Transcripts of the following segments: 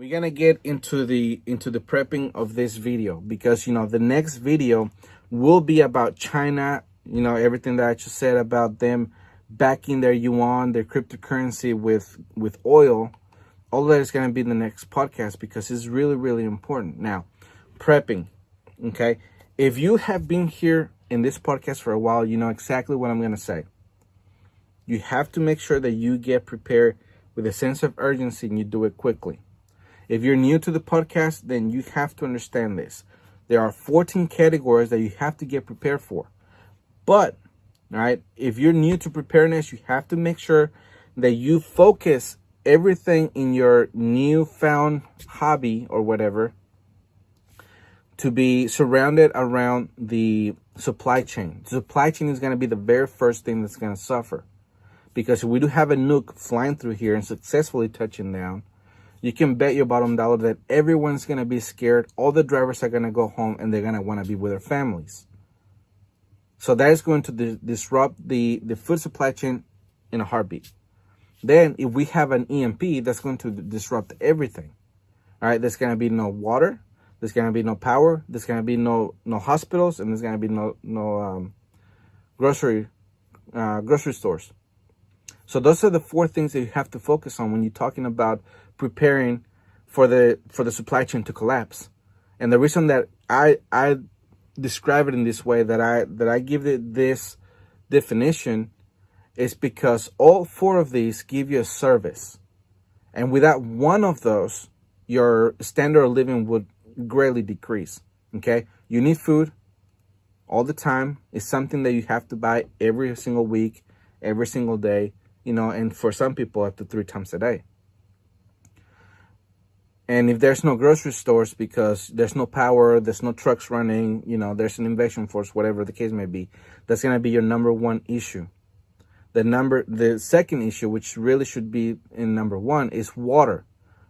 we're gonna get into the prepping of this video, because the next video will be about China. Everything that I just said about them backing their yuan, their cryptocurrency with oil. All of that is going to be in the next podcast, because it's really, really important. Now, prepping. Okay, if you have been here in this podcast for a while, you know exactly what I'm going to say. You have to make sure that you get prepared with a sense of urgency and you do it quickly. If you're new to the podcast, then you have to understand this. There are 14 categories that you have to get prepared for. But, all right, if you're new to preparedness, you have to make sure that you focus everything in your newfound hobby or whatever to be surrounded around the supply chain. The supply chain is going to be the very first thing that's going to suffer. Because if we do have a nuke flying through here and successfully touching down, you can bet your bottom dollar that everyone's going to be scared. All the drivers are going to go home and they're going to want to be with their families. So that is going to disrupt the food supply chain in a heartbeat. Then if we have an EMP, that's going to disrupt everything. All right, there's going to be no water. There's going to be no power. There's going to be no hospitals, and there's going to be no grocery stores. So those are the 4 things that you have to focus on when you're talking about preparing for the supply chain to collapse. And the reason that I describe it in this way, that I give it this definition, is because all 4 of these give you a service. And without one of those, your standard of living would greatly decrease. Okay? You need food all the time. It's something that you have to buy every single week, every single day, and for some people up to 3 times a day. And if there's no grocery stores because there's no power, there's no trucks running, there's an invasion force, whatever the case may be, that's going to be your number 1 issue. The second issue, which really should be in number 1, is water.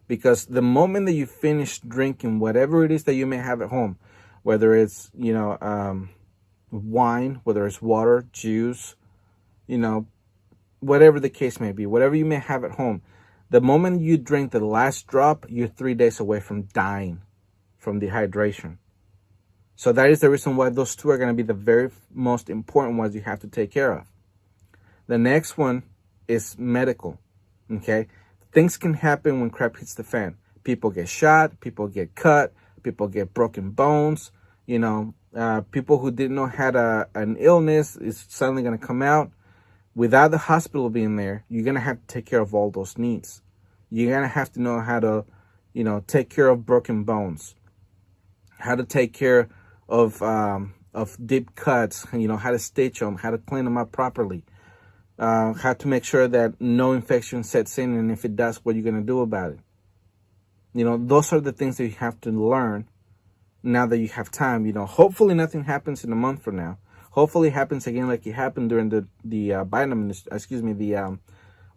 Because the moment that you finish drinking whatever it is that you may have at home, whether it's, wine, whether it's water, juice, whatever the case may be, whatever you may have at home, the moment you drink the last drop, you're 3 days away from dying from dehydration. So that is the reason why those 2 are going to be the very most important ones you have to take care of. The next one is medical. Okay? Things can happen when crap hits the fan. People get shot, people get cut, people get broken bones. People who didn't know had an illness is suddenly going to come out. Without the hospital being there, you're going to have to take care of all those needs. You're going to have to know how to, take care of broken bones, how to take care of deep cuts, how to stitch them, how to clean them up properly, how to make sure that no infection sets in, and if it does, what you're going to do about it. Those are the things that you have to learn now that you have time. Hopefully nothing happens in a month from now. Hopefully it happens again like it happened during the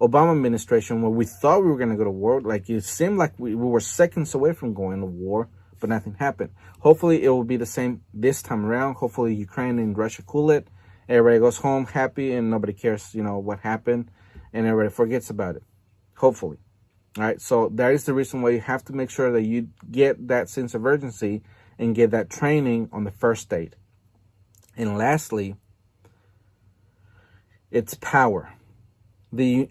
Obama administration, where we thought we were going to go to war. Like, it seemed like we were seconds away from going to war, but nothing happened. Hopefully it will be the same this time around. Hopefully Ukraine and Russia cool it. Everybody goes home happy and nobody cares, what happened, and everybody forgets about it. Hopefully. All right. So that is the reason why you have to make sure that you get that sense of urgency and get that training on the first date. And lastly, it's power. The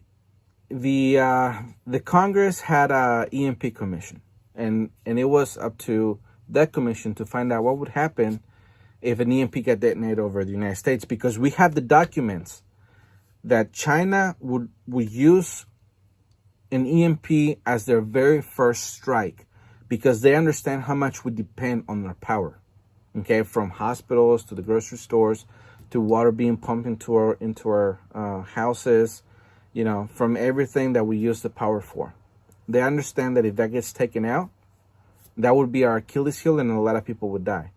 Congress had a EMP commission, and it was up to that commission to find out what would happen if an EMP got detonated over the United States, because we have the documents that China would use an EMP as their very first strike, because they understand how much would depend on their power. Okay, from hospitals to the grocery stores to water being pumped into our houses, from everything that we use the power for. They understand that if that gets taken out, that would be our Achilles heel, and a lot of people would die.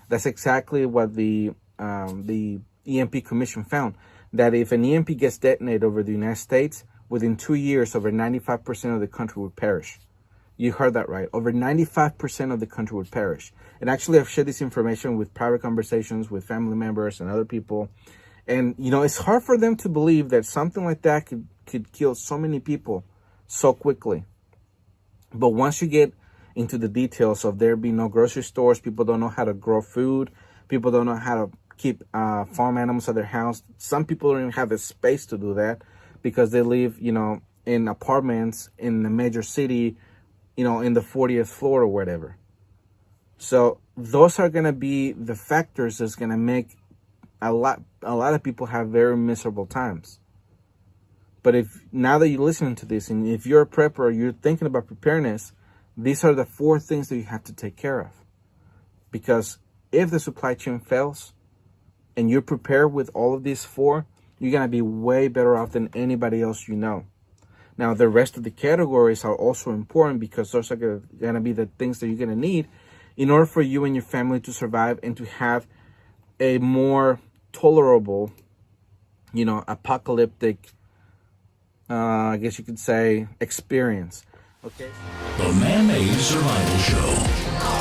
That's exactly what the EMP Commission found. That if an EMP gets detonated over the United States, within 2 years, over 95% of the country would perish. You heard that right. Over 95% of the country would perish. And actually, I've shared this information with private conversations with family members and other people. And, it's hard for them to believe that something like that could kill so many people so quickly. But once you get into the details of there being no grocery stores. People don't know how to grow food. People don't know how to keep farm animals at their house. Some people don't even have the space to do that because they live, in apartments in a major city, in the 40th floor or whatever. So those are going to be the factors that's going to make a lot of people have very miserable times. But if now that you're listening to this, and if you're a prepper or you're thinking about preparedness, these are the 4 things that you have to take care of. Because if the supply chain fails and you're prepared with all of these 4, you're going to be way better off than anybody else you know. Now, the rest of the categories are also important because those are going to be the things that you're going to need in order for you and your family to survive and to have a more tolerable, apocalyptic, I guess you could say, experience. Okay. The Man-Made Survival Show.